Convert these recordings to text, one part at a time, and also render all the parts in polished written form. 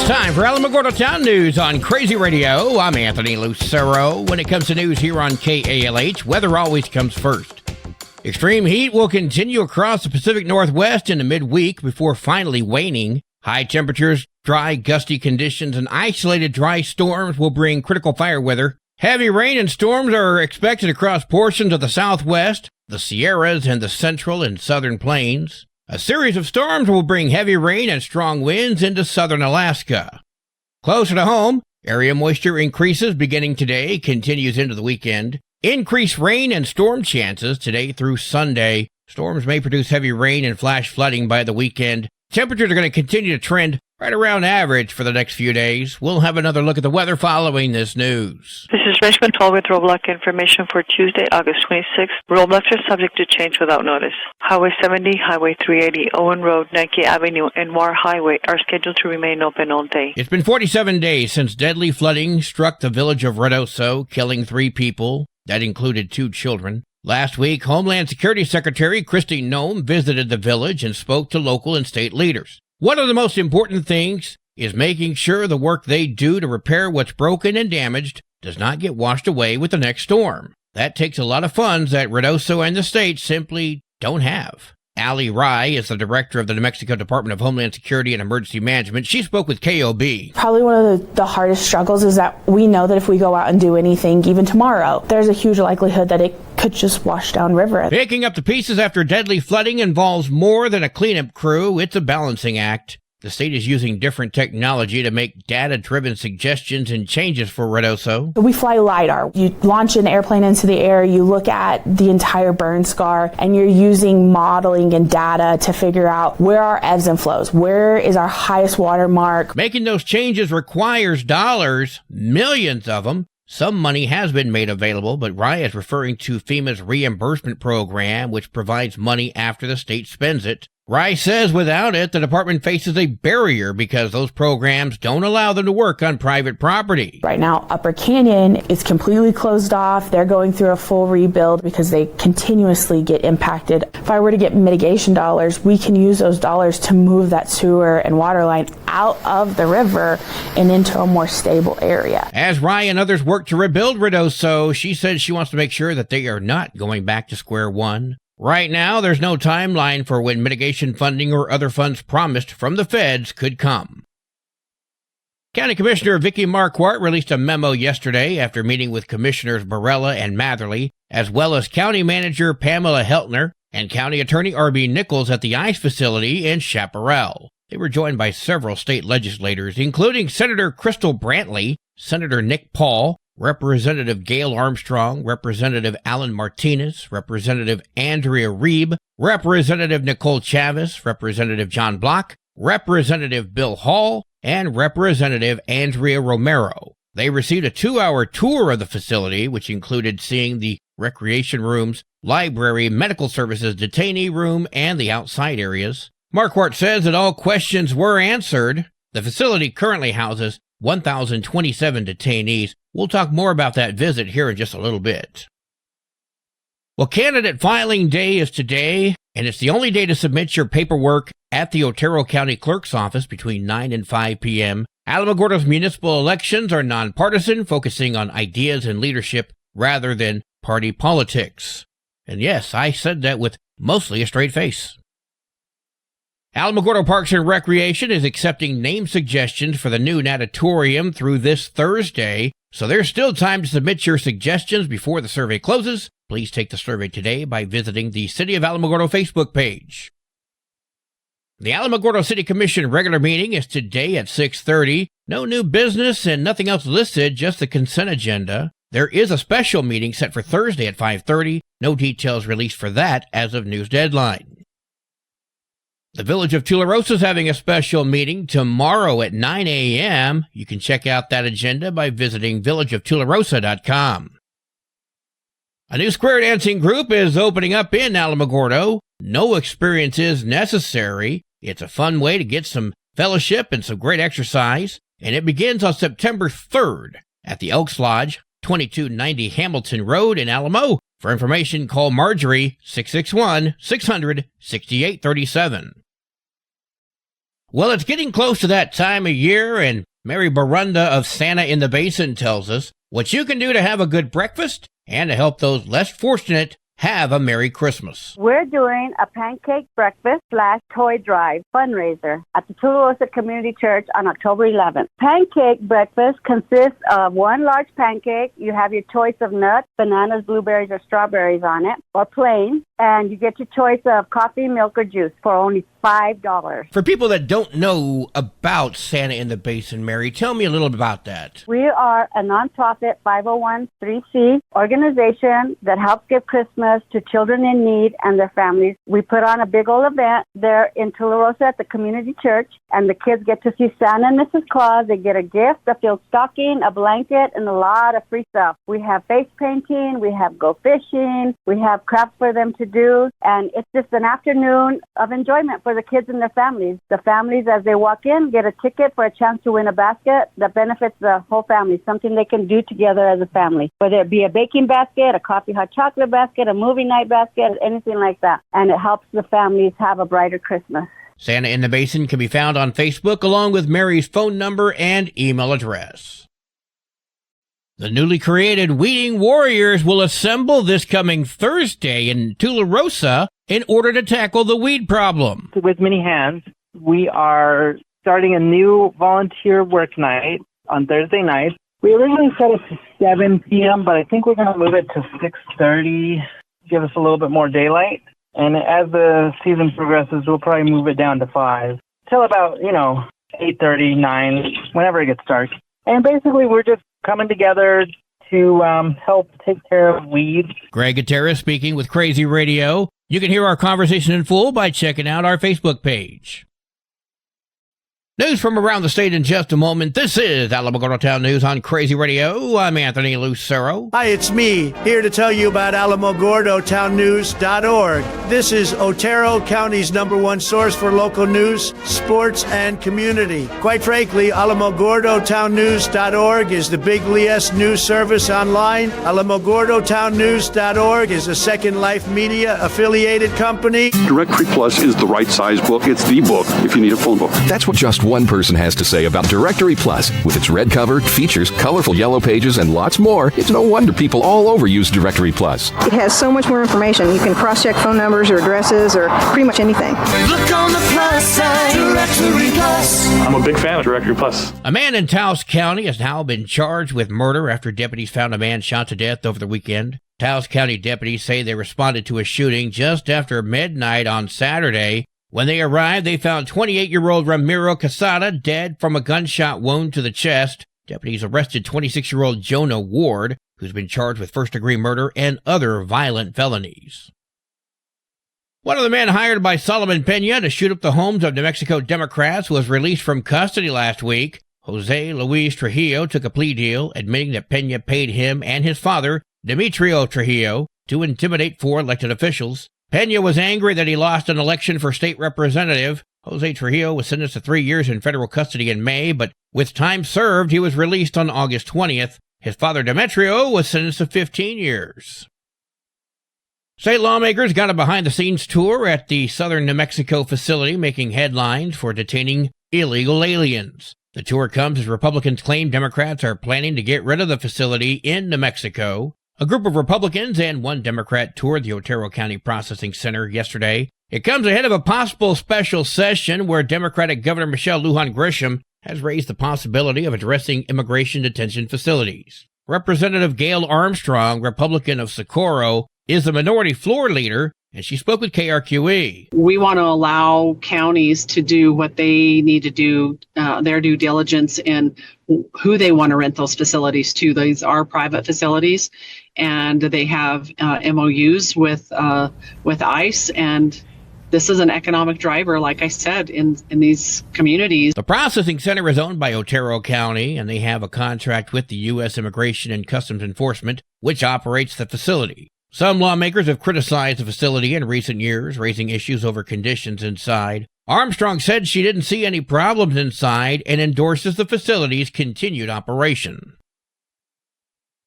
Time for Alamogordo Town News on Crazy Radio. I'm Anthony Lucero. When it comes to news here on KALH, weather always comes first. Extreme heat will continue across the Pacific Northwest in the midweek before finally waning. High temperatures, dry, gusty conditions, and isolated dry storms will bring critical fire weather. Heavy rain and storms are expected across portions of the Southwest, the Sierras, and the Central and Southern Plains. A series of storms will bring heavy rain and strong winds into southern Alaska. Closer to home, area moisture increases beginning today, continues into the weekend. Increased rain and storm chances today through Sunday. Storms may produce heavy rain and flash flooding by the weekend. Temperatures are going to continue to trend right around average for the next few days. We'll have another look at the weather following this news. This is Richmond 12 with roadblock information for Tuesday, August 26th. Roadblocks are subject to change without notice. Highway 70, Highway 380, Owen Road, Nike Avenue, and War Highway are scheduled to remain open all day. It's been 47 days since deadly flooding struck the village of Ruidoso, killing 3 people. That included 2 children. Last week, Homeland Security Secretary Kristi Noem visited the village and spoke to local and state leaders. One of the most important things is making sure the work they do to repair what's broken and damaged does not get washed away with the next storm. That takes a lot of funds that Ruidoso and the state simply don't have. Ali Rai is the director of the New Mexico Department of Homeland Security and Emergency Management. She spoke with KOB. Probably one of the hardest struggles is that we know that if we go out and do anything, even tomorrow, there's a huge likelihood that it could just wash down river. Picking up the pieces after deadly flooding involves more than a cleanup crew. It's a balancing act. The state is using different technology to make data-driven suggestions and changes for Ruidoso. We fly LiDAR. You launch an airplane into the air, you look at the entire burn scar, and you're using modeling and data to figure out where are ebbs and flows, where is our highest water mark. Making those changes requires dollars, millions of them. Some money has been made available, but Raya is referring to FEMA's reimbursement program, which provides money after the state spends it. Rye says without it, the department faces a barrier because those programs don't allow them to work on private property. Right now, Upper Canyon is completely closed off. They're going through a full rebuild because they continuously get impacted. If I were to get mitigation dollars, we can use those dollars to move that sewer and water line out of the river and into a more stable area. As Rye and others work to rebuild Ruidoso, she says she wants to make sure that they are not going back to square one. Right now, there's no timeline for when mitigation funding or other funds promised from the feds could come. County Commissioner Vicky Marquardt released a memo yesterday after meeting with Commissioners Barella and Matherly, as well as County Manager Pamela Heltner and County Attorney R.B. Nichols at the ICE facility in Chaparral. They were joined by several state legislators, including Senator Crystal Brantley, Senator Nick Paul, Representative Gail Armstrong, Representative Alan Martinez, Representative Andrea Reeb, Representative Nicole Chavez, Representative John Block, Representative Bill Hall, and Representative Andrea Romero. They received a 2-hour tour of the facility, which included seeing the recreation rooms, library, medical services, detainee room, and the outside areas. Marquardt says that all questions were answered. The facility currently houses 1,027 detainees. We'll talk more about that visit here in just a little bit. Well, candidate filing day is today, and it's the only day to submit your paperwork at the Otero County Clerk's office between 9 and 5 p.m. Alamogordo's municipal elections are nonpartisan, focusing on ideas and leadership rather than party politics. And yes, I said that with mostly a straight face. Alamogordo Parks and Recreation is accepting name suggestions for the new natatorium through this Thursday, so there's still time to submit your suggestions before the survey closes. Please take the survey today by visiting the City of Alamogordo Facebook page. The Alamogordo City Commission regular meeting is today at 6:30. No new business and nothing else listed, just the consent agenda. There is a special meeting set for Thursday at 5:30. No details released for that as of news deadline. The Village of Tularosa is having a special meeting tomorrow at 9 a.m. You can check out that agenda by visiting villageoftularosa.com. A new square dancing group is opening up in Alamogordo. No experience is necessary. It's a fun way to get some fellowship and some great exercise, and it begins on September 3rd at the Elks Lodge, 2290 Hamilton Road in Alamo. For information, call Marjorie, 661-600-6837. Well, it's getting close to that time of year, and Mary Barunda of Santa in the Basin tells us what you can do to have a good breakfast and to help those less fortunate have a Merry Christmas. We're doing a pancake breakfast / toy drive fundraiser at the Tularosa Community Church on October 11th. Pancake breakfast consists of one large pancake. You have your choice of nuts, bananas, blueberries, or strawberries on it, or plain. And you get your choice of coffee, milk, or juice for only $5. For people that don't know about Santa in the Basin, Mary, tell me a little bit about that. We are a nonprofit 501(c) organization that helps give Christmas to children in need and their families. We put on a big old event there in Tularosa at the community church, and the kids get to see Santa and Mrs. Claus. They get a gift, a filled stocking, a blanket, and a lot of free stuff. We have face painting, we have go fishing, we have crafts for them to do, and it's just an afternoon of enjoyment for the kids and their families. The families, as they walk in, get a ticket for a chance to win a basket that benefits the whole family, something they can do together as a family, whether it be a baking basket, a coffee hot chocolate basket, a movie night basket, anything like that. And it helps the families have a brighter Christmas. Santa in the Basin can be found on Facebook along with Mary's phone number and email address. The newly created Weeding Warriors will assemble this coming Thursday in Tularosa in order to tackle the weed problem. With Many Hands, we are starting a new volunteer work night on Thursday night. We originally set it to 7 p.m., but I think we're going to move it to 6:30, give us a little bit more daylight. And as the season progresses, we'll probably move it down to 5 till about, 8:30, 9, whenever it gets dark. And basically, we're just coming together to help take care of weeds. Greg Gutierrez speaking with Crazy Radio. You can hear our conversation in full by checking out our Facebook page. News from around the state in just a moment. This is Alamogordo Town News on Crazy Radio. I'm Anthony Lucero. Hi, it's me, here to tell you about AlamogordoTownNews.org. This is Otero County's #1 source for local news, sports, and community. Quite frankly, AlamogordoTownNews.org is the big LES news service online. AlamogordoTownNews.org is a Second Life Media affiliated company. Directory Plus is the right size book. It's the book if you need a phone book. That's what just one person has to say about Directory Plus. With its red cover, features, colorful yellow pages, and lots more, it's no wonder people all over use Directory Plus. It has so much more information. You can cross-check phone numbers or addresses or pretty much anything. Look on the plus side, Directory Plus. I'm a big fan of Directory Plus. A man in Taos County has now been charged with murder after deputies found a man shot to death over the weekend. Taos County deputies say they responded to a shooting just after midnight on Saturday. When they arrived, they found 28-year-old Ramiro Casada dead from a gunshot wound to the chest. Deputies arrested 26-year-old Jonah Ward, who's been charged with first-degree murder and other violent felonies. One of the men hired by Solomon Pena to shoot up the homes of New Mexico Democrats was released from custody last week. Jose Luis Trujillo took a plea deal admitting that Pena paid him and his father, Demetrio Trujillo, to intimidate 4 elected officials. Pena was angry that he lost an election for state representative. Jose Trujillo was sentenced to 3 years in federal custody in May, but with time served, he was released on August 20th. His father, Demetrio, was sentenced to 15 years. State lawmakers got a behind-the-scenes tour at the southern New Mexico facility, making headlines for detaining illegal aliens. The tour comes as Republicans claim Democrats are planning to get rid of the facility in New Mexico. A group of Republicans and 1 Democrat toured the Otero County Processing Center yesterday. It comes ahead of a possible special session where Democratic Governor Michelle Lujan Grisham has raised the possibility of addressing immigration detention facilities. Representative Gail Armstrong, Republican of Socorro, is the minority floor leader, and she spoke with KRQE. We want to allow counties to do what they need to do, their due diligence in who they want to rent those facilities to. These are private facilities, and they have MOUs with ICE, and this is an economic driver, like I said, in these communities. The processing center is owned by Otero County, and they have a contract with the U.S. Immigration and Customs Enforcement, which operates the facility. Some lawmakers have criticized the facility in recent years, raising issues over conditions inside. Armstrong said she didn't see any problems inside and endorses the facility's continued operation.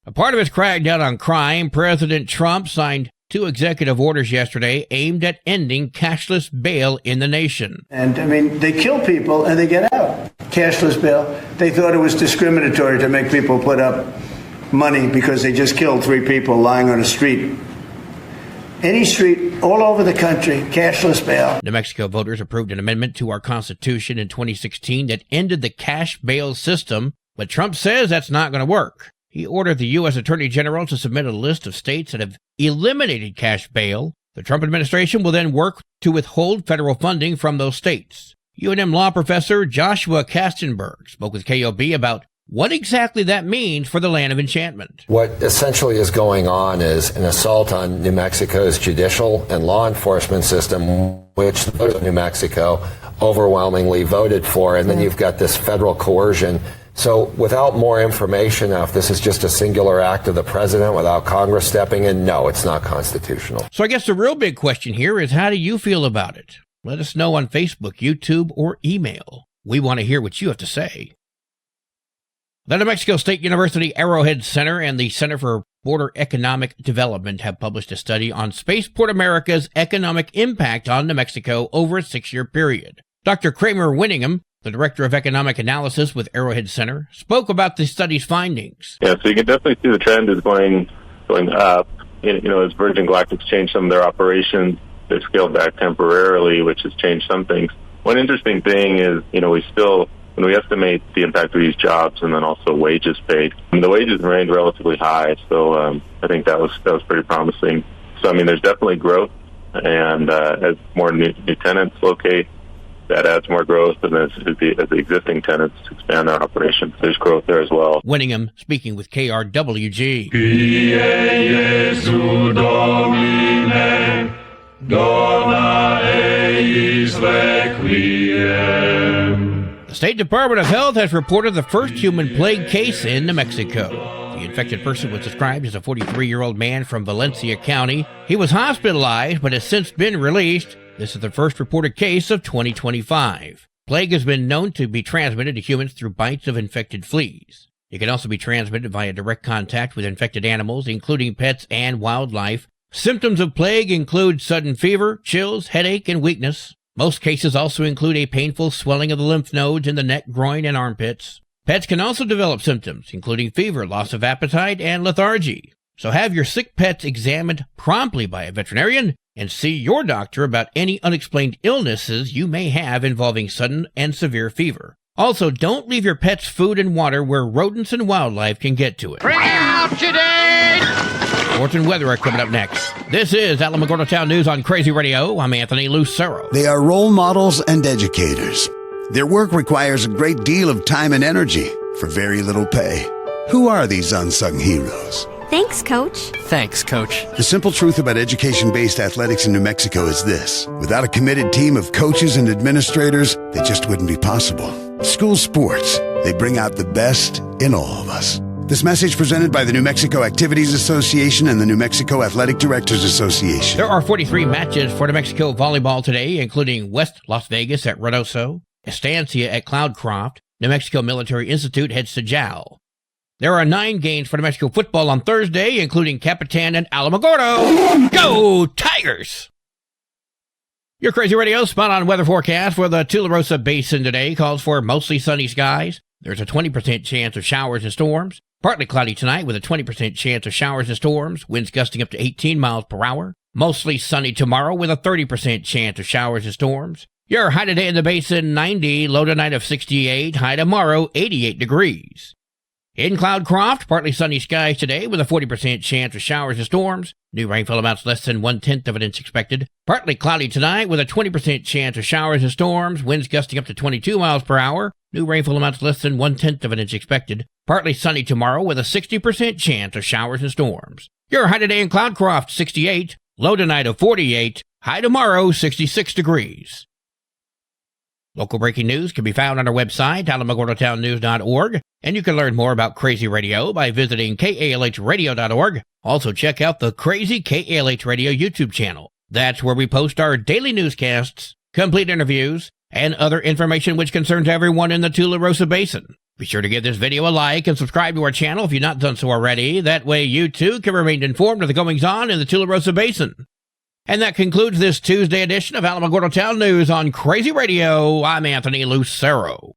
A part of his crackdown on crime, President Trump signed 2 executive orders yesterday aimed at ending cashless bail in the nation. And, they kill people and they get out. Cashless bail. They thought it was discriminatory to make people put up money because they just killed 3 people lying on a street. Any street, all over the country, cashless bail. New Mexico voters approved an amendment to our Constitution in 2016 that ended the cash bail system, but Trump says that's not going to work. He ordered the U.S. Attorney General to submit a list of states that have eliminated cash bail. The Trump administration will then work to withhold federal funding from those states. UNM law professor Joshua Kastenberg spoke with KOB about what exactly that means for the land of enchantment. What essentially is going on is an assault on New Mexico's judicial and law enforcement system, which the voters of New Mexico overwhelmingly voted for, and then you've got this federal coercion. So without more information, now if this is just a singular act of the president without Congress stepping in, no, it's not constitutional. So I guess the real big question here is, how do you feel about it? Let us know on Facebook, YouTube, or email. We want to hear what you have to say. The New Mexico State University Arrowhead Center and the Center for Border Economic Development have published a study on Spaceport America's economic impact on New Mexico over a 6-year period. Dr. Kramer Winningham, the Director of Economic Analysis with Arrowhead Center, spoke about the study's findings. Yeah, so you can definitely see the trend is going up. As Virgin Galactic's changed some of their operations, they've scaled back temporarily, which has changed some things. One interesting thing is, we still, when we estimate the impact of these jobs and then also wages paid, the wages remained relatively high, so I think that was pretty promising. So, there's definitely growth, and as more new tenants locate, that adds more growth, and as the existing tenants expand their operations, there's growth there as well. Winningham speaking with KRWG. The State Department of Health has reported the first human plague case in New Mexico. The infected person was described as a 43-year-old man from Valencia County. He was hospitalized but has since been released. This is the first reported case of 2025. Plague has been known to be transmitted to humans through bites of infected fleas. It can also be transmitted via direct contact with infected animals, including pets and wildlife. Symptoms of plague include sudden fever, chills, headache, and weakness. Most cases also include a painful swelling of the lymph nodes in the neck, groin, and armpits. Pets can also develop symptoms, including fever, loss of appetite, and lethargy. So have your sick pets examined promptly by a veterinarian and see your doctor about any unexplained illnesses you may have involving sudden and severe fever. Also, don't leave your pet's food and water where rodents and wildlife can get to it. Bring out today! Sports and weather are coming up next. This is Alamogordo Town News on Crazy Radio. I'm Anthony Lucero. They are role models and educators. Their work requires a great deal of time and energy for very little pay. Who are these unsung heroes? Thanks, Coach. Thanks, Coach. The simple truth about education-based athletics in New Mexico is this. Without a committed team of coaches and administrators, they just wouldn't be possible. School sports, they bring out the best in all of us. This message presented by the New Mexico Activities Association and the New Mexico Athletic Directors Association. There are 43 matches for New Mexico volleyball today, including West Las Vegas at Reynosa, Estancia at Cloudcroft. New Mexico Military Institute heads to Jowl. There are 9 games for New Mexico football on Thursday, including Capitan and Alamogordo. Go Tigers! Your Crazy Radio spot-on weather forecast for the Tularosa Basin today calls for mostly sunny skies. There's a 20% chance of showers and storms. Partly cloudy tonight with a 20% chance of showers and storms. Winds gusting up to 18 miles per hour. Mostly sunny tomorrow with a 30% chance of showers and storms. Your high today in the basin, 90. Low tonight of 68. High tomorrow, 88 degrees. In Cloudcroft, partly sunny skies today with a 40% chance of showers and storms. New rainfall amounts less than 1/10 of an inch expected. Partly cloudy tonight with a 20% chance of showers and storms. Winds gusting up to 22 miles per hour. New rainfall amounts less than 1/10 of an inch expected. Partly sunny tomorrow with a 60% chance of showers and storms. Your high today in Cloudcroft, 68. Low tonight of 48. High tomorrow, 66 degrees. Local breaking news can be found on our website, alamogordotownnews.org, and you can learn more about Crazy Radio by visiting kalhradio.org. Also, check out the Crazy KALH Radio YouTube channel. That's where we post our daily newscasts, complete interviews, and other information which concerns everyone in the Tularosa Basin. Be sure to give this video a like and subscribe to our channel if you've not done so already. That way you too can remain informed of the goings-on in the Tularosa Basin. And that concludes this Tuesday edition of Alamogordo Town News on Crazy Radio. I'm Anthony Lucero.